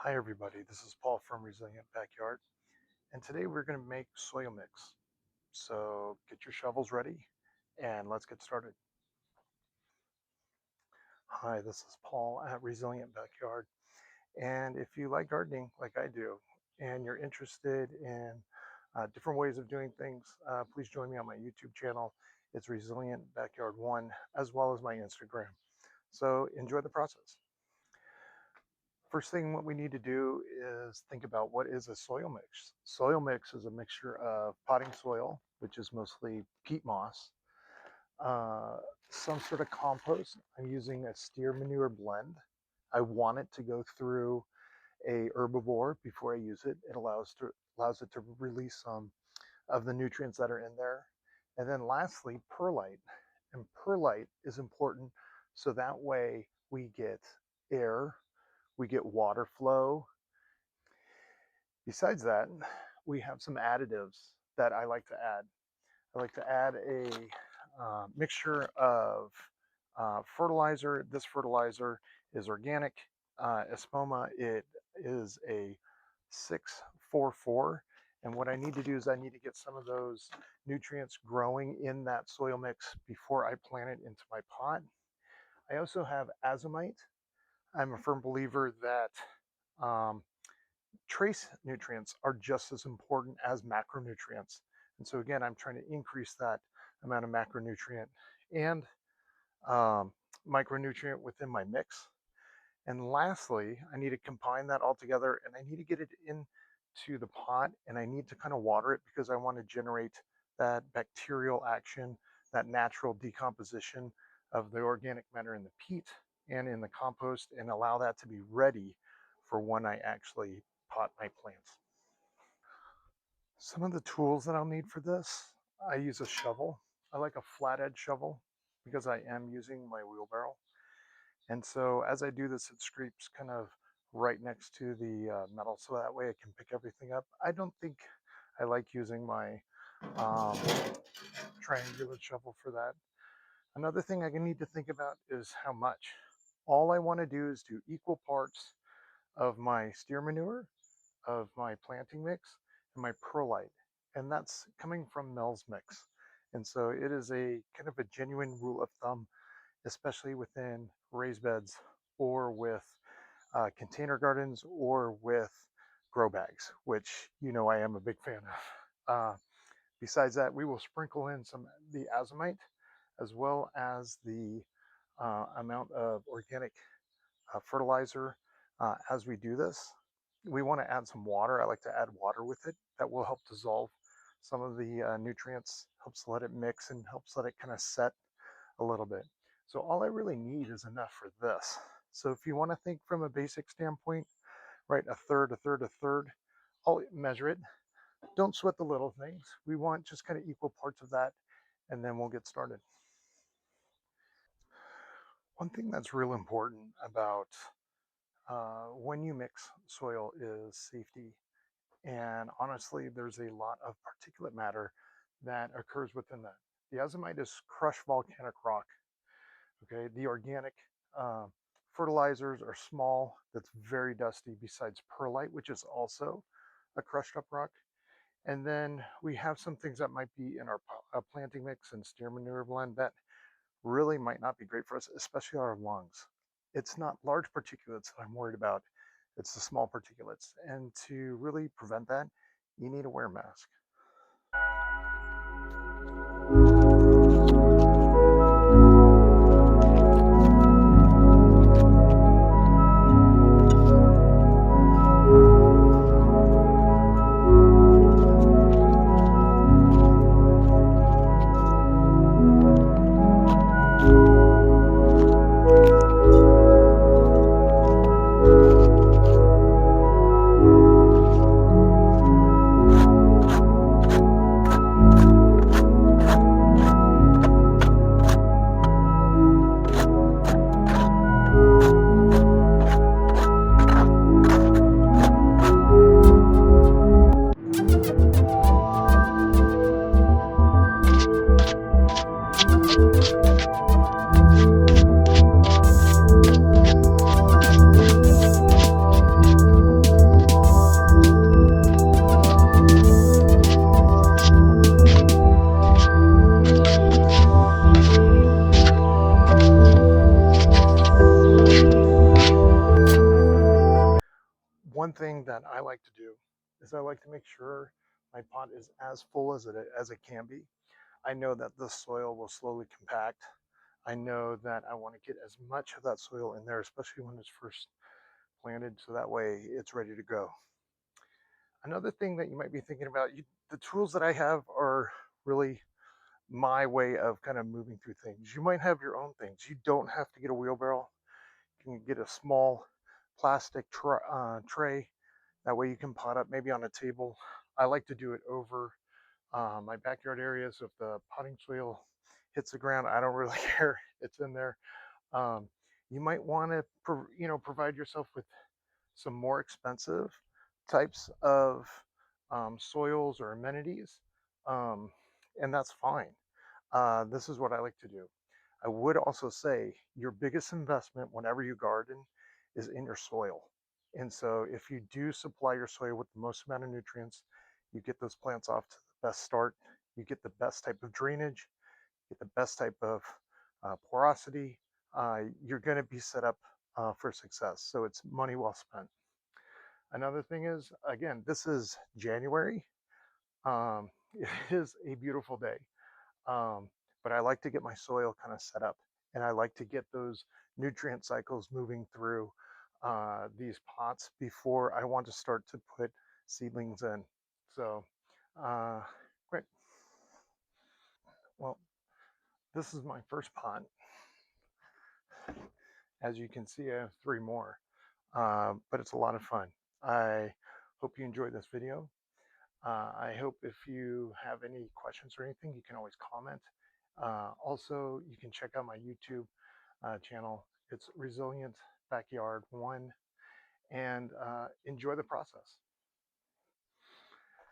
Hi everybody, this is Paul from Resilient Backyard, and today we're going to make soil mix. So get your shovels ready and let's get started. Hi, this is Paul at Resilient Backyard, and if you like gardening like I do and you're interested in different ways of doing things, please join me on my YouTube channel. It's Resilient Backyard 1, as well as my Instagram. So enjoy the process. First thing what we need to do is think about what is a soil mix. Soil mix is a mixture of potting soil, which is mostly peat moss, uh, some sort of compost. I'm using a steer manure blend. I want it to go through a herbivore before I use it. It allows it to release some of the nutrients that are in there. And then lastly, perlite. And perlite is important so that way we get air, we get water flow. Besides that, we have some additives that I like to add. I like to add a mixture of fertilizer. This fertilizer is organic Espoma. It is a 644. And what I need to do is I need to get some of those nutrients growing in that soil mix before I plant it into my pot. I also have Azomite. I'm a firm believer that trace nutrients are just as important as macronutrients. And so again, I'm trying to increase that amount of macronutrient and micronutrient within my mix. And lastly, I need to combine that all together, and I need to get it into the pot, and I need to kind of water it because I want to generate that bacterial action, that natural decomposition of the organic matter in the peat and in the compost, and allow that to be ready for when I actually pot my plants. Some of the tools that I'll need for this, I use a shovel. I like a flathead shovel because I am using my wheelbarrow. And so as I do this, it scrapes kind of right next to the metal, so that way I can pick everything up. I don't think I like using my triangular shovel for that. Another thing I need to think about is how much. All I want to do is do equal parts of my steer manure, of my planting mix, and my perlite. And that's coming from Mel's Mix. And so it is a kind of a genuine rule of thumb, especially within raised beds or with container gardens or with grow bags, which you know I am a big fan of. Besides that, we will sprinkle in some the Azomite as well as the amount of organic fertilizer as we do this. We want to add some water. I like to add water with it. That will help dissolve some of the nutrients, helps let it mix, and helps let it kind of set a little bit. So all I really need is enough for this. So if you want to think from a basic standpoint, right, a third, a third, a third, I'll measure it. Don't sweat the little things. We want just kind of equal parts of that, and then we'll get started. One thing that's real important about when you mix soil is safety. And honestly, there's a lot of particulate matter that occurs within that. The azomite is crushed volcanic rock. Okay, the organic fertilizers are small, that's very dusty, besides perlite, which is also a crushed up rock. And then we have some things that might be in our planting mix and steer manure blend that really might not be great for us, especially our lungs. It's not large particulates that I'm worried about, it's the small particulates. And to really prevent that, you need to wear a mask. one thing that I like to do is I like to make sure my pot is as full as it can be. I know that the soil will slowly compact. I know that I want to get as much of that soil in there, especially when it's first planted, so that way it's ready to go. Another thing that you might be thinking about, the tools that I have are really my way of kind of moving through things. You might have your own things. You don't have to get a wheelbarrow. You can get a small plastic tray. That way you can pot up maybe on a table. I like to do it over my backyard area. So if the potting soil hits the ground, I don't really care. It's in there. Um, you might want to, provide yourself with some more expensive types of soils or amenities, um, and that's fine. This is what I like to do. I would also say your biggest investment whenever you garden is in your soil. And so if you do supply your soil with the most amount of nutrients, you get those plants off to the best start. You get the best type of drainage, get the best type of porosity. You're going to be set up for success. So it's money well spent. Another thing is, again, this is January. It is a beautiful day. Um, but I like to get my soil kind of set up, and I like to get those nutrient cycles moving through these pots before I want to start to put seedlings in. So, uh, great. Well, this is my first pot. As you can see, I have three more, but it's a lot of fun. I hope you enjoyed this video. I hope if you have any questions or anything, you can always comment. Also, you can check out my YouTube channel. It's Resilient Backyard 1, and enjoy the process.